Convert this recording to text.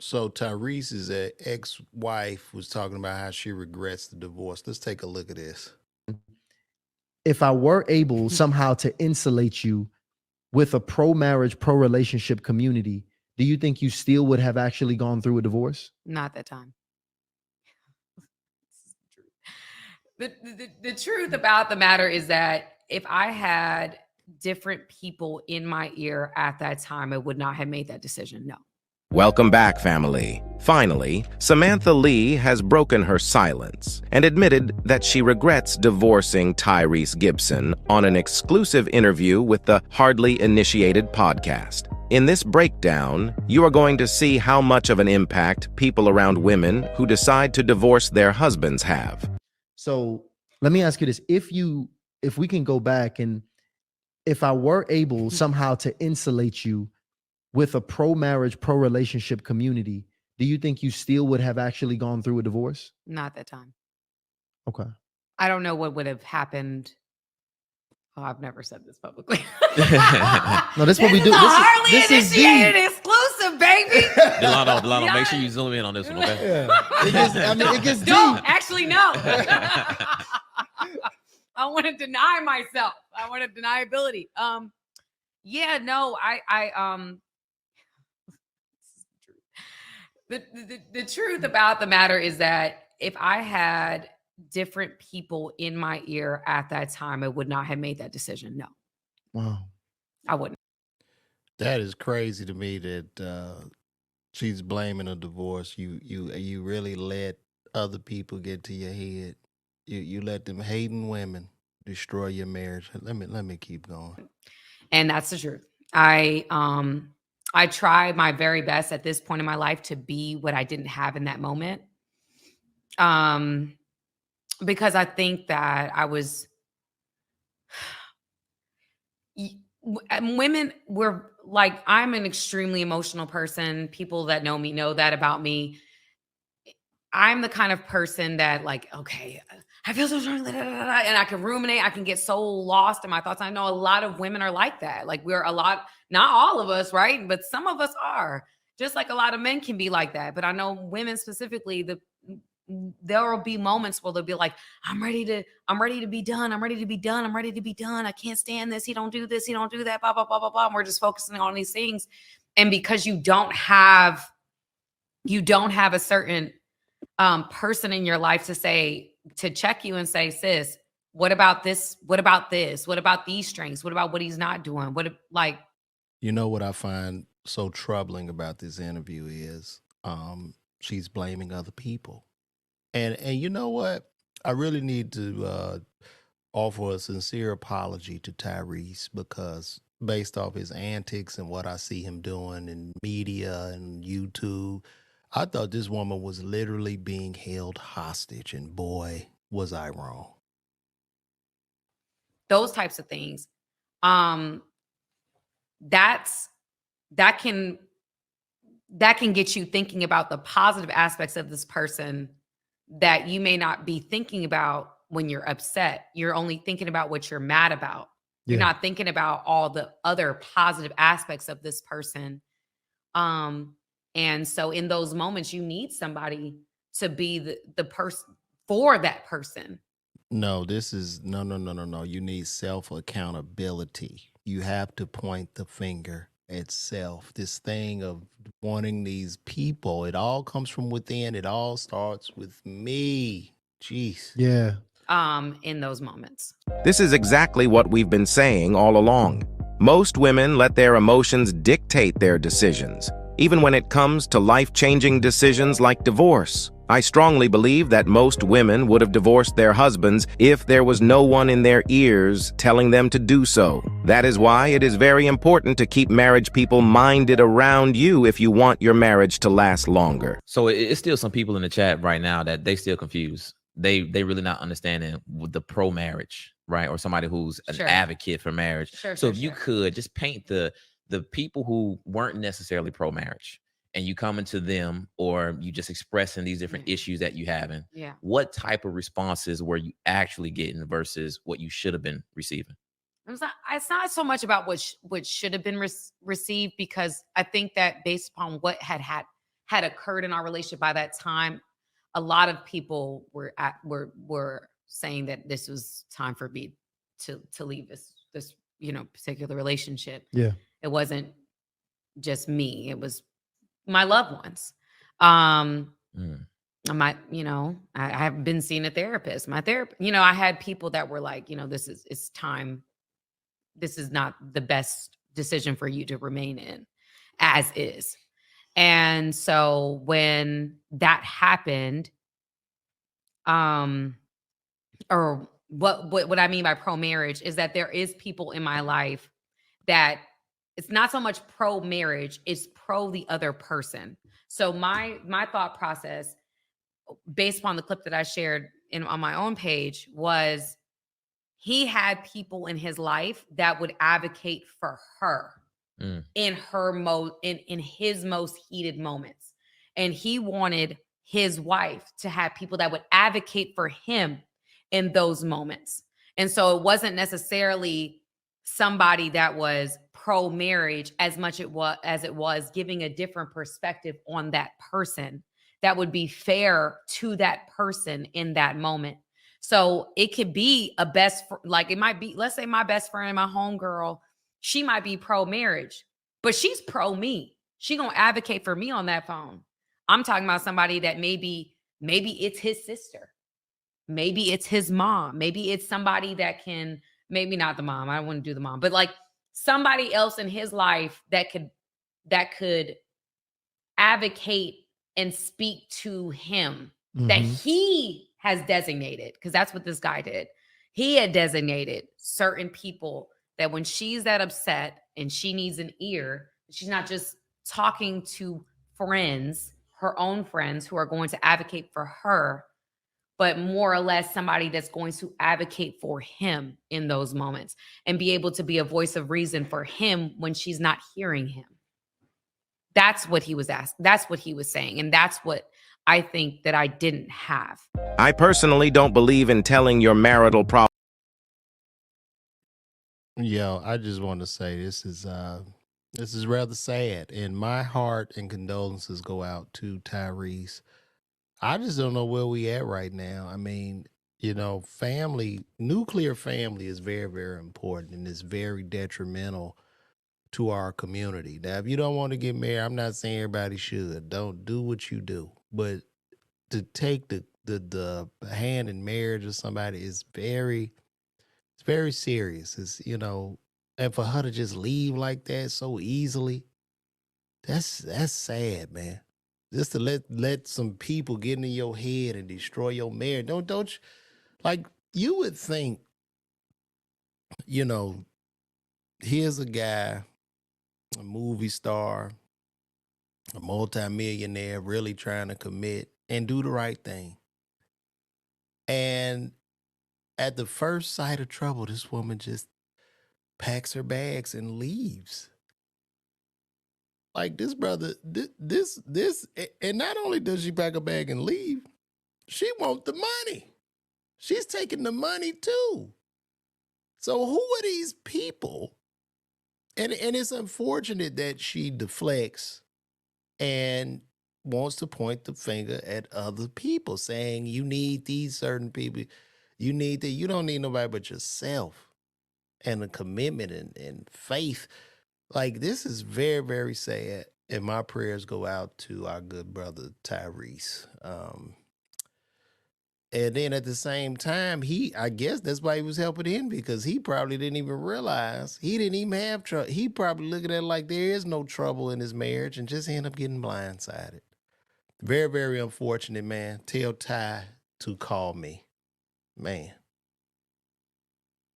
So Tyrese's ex-wife was talking about how she regrets the divorce. Let's take a look at this. If I were able somehow to insulate you with a pro-marriage, pro-relationship community, do you think you still would have actually gone through a divorce? Not that time. The truth about the matter is that if I had different people in my ear at that time, I would not have made that decision. No. Welcome back, family. Finally, Samantha Lee has broken her silence and admitted that she regrets divorcing Tyrese Gibson on an exclusive interview with the Hardly Initiated podcast. In this breakdown, you are going to see how much of an impact people around women who decide to divorce their husbands have. So let me ask you this. If we can go back and if I were able somehow to insulate you with a pro-marriage, pro-relationship community, do you think you still would have actually gone through a divorce? Not that time. Okay. I don't know what would have happened. Oh, I've never said this publicly. No, this is what we do. This is initiated exclusive, baby. Delano, make sure you zoom in on this one, okay? Yeah. It gets No, deep. actually, no. I want to deny myself. I want to deniability. Yeah, no, the truth about the matter is that if I had different people in my ear at that time, I would not have made that decision. No. Wow. I wouldn't. That is crazy to me that she's blaming a divorce. You really let other people get to your head. You let them hating women destroy your marriage. Let me keep going. And that's the truth. I try my very best at this point in my life to be what I didn't have in that moment. Because I think that I was women were like, I'm an extremely emotional person. People that know me know that about me. I'm the kind of person that like, okay, I feel so strong, and I can ruminate. I can get so lost in my thoughts. I know a lot of women are like that. Like we're a lot, not all of us, right? But some of us are. Just like a lot of men can be like that. But I know women specifically, there will be moments where they'll be like, I'm ready to be done. I'm ready to be done. I'm ready to be done. I can't stand this. He don't do this. He don't do that. Blah, blah, blah, blah, blah. And we're just focusing on these things. And because you don't have a certain person in your life to check you and say, sis, what about this? What about this? What about these strengths? What about what he's not doing? You know what I find so troubling about this interview is she's blaming other people. And you know what? I really need to offer a sincere apology to Tyrese because based off his antics and what I see him doing in media and YouTube, I thought this woman was literally being held hostage, and boy, was I wrong. Those types of things. That can get you thinking about the positive aspects of this person that you may not be thinking about when you're upset. You're only thinking about what you're mad about. You're not thinking about all the other positive aspects of this person. And so in those moments, you need somebody to be the person for that person. No, this is no. You need self-accountability. You have to point the finger at self. This thing of wanting these people, it all comes from within. It all starts with me. Jeez. Yeah. In those moments. This is exactly what we've been saying all along. Most women let their emotions dictate their decisions, even when it comes to life-changing decisions like divorce. I strongly believe that most women would have divorced their husbands if there was no one in their ears telling them to do so. That is why it is very important to keep marriage people minded around you if you want your marriage to last longer. So it's still some people in the chat right now that they still confused. They really not understanding the pro-marriage, right? Or somebody who's an advocate for marriage. So if you could just paint the people who weren't necessarily pro-marriage, and you coming to them, or you just expressing these different issues that you having, what type of responses were you actually getting versus what you should have been receiving? It's not so much about what should have been received, because I think that based upon what had had occurred in our relationship by that time, a lot of people were saying that this was time for me to leave this particular relationship. Yeah. It wasn't just me, it was my loved ones. I have been seeing a therapist. My therapist, I had people that were like, it's time. This is not the best decision for you to remain in as is. And so when that happened, or what I mean by pro-marriage is that there is people in my life that it's not so much pro-marriage, it's pro the other person. So my thought process, based upon the clip that I shared on my own page, was he had people in his life that would advocate for her in his most heated moments. And he wanted his wife to have people that would advocate for him in those moments. And so it wasn't necessarily somebody that was pro-marriage as much as it was giving a different perspective on that person that would be fair to that person in that moment. So it could be it might be, let's say my best friend, my homegirl, she might be pro-marriage, but she's pro me. She gonna advocate for me on that phone. I'm talking about somebody that maybe it's his sister. Maybe it's his mom. Maybe it's somebody that can, maybe not the mom. I wouldn't do the mom, but like somebody else in his life that could advocate and speak to him that he has designated, because that's what this guy did. He had designated certain people that when she's that upset and she needs an ear, she's not just talking to friends, her own friends who are going to advocate for her, but more or less somebody that's going to advocate for him in those moments and be able to be a voice of reason for him when she's not hearing him. That's what he was asking. That's what he was saying. And that's what I think that I didn't have. I personally don't believe in telling your marital problem. Yo, I just want to say this is rather sad, and my heart and condolences go out to Tyrese. I just don't know where we at right now. I mean, nuclear family is very, very important, and it's very detrimental to our community. Now, if you don't want to get married, I'm not saying everybody should. Don't do what you do, but to take the hand in marriage of somebody is it's very serious. And for her to just leave like that so easily, that's sad, man. Just to let some people get into your head and destroy your marriage. Don't you, like, you would think, here's a guy, a movie star, a multimillionaire, really trying to commit and do the right thing. And at the first sight of trouble, this woman just packs her bags and leaves. Like, this brother, and not only does she pack her bag and leave, she wants the money. She's taking the money too. So who are these people? And it's unfortunate that she deflects and wants to point the finger at other people, saying you need these certain people. You need that. You don't need nobody but yourself and a commitment and faith. Like, this is very, very sad. And my prayers go out to our good brother Tyrese. And then at the same time, I guess that's why he was helping him, because he probably didn't even realize he didn't even have trouble. He probably looking at it like there is no trouble in his marriage and just end up getting blindsided. Very, very unfortunate, man. Tell Ty to call me, man.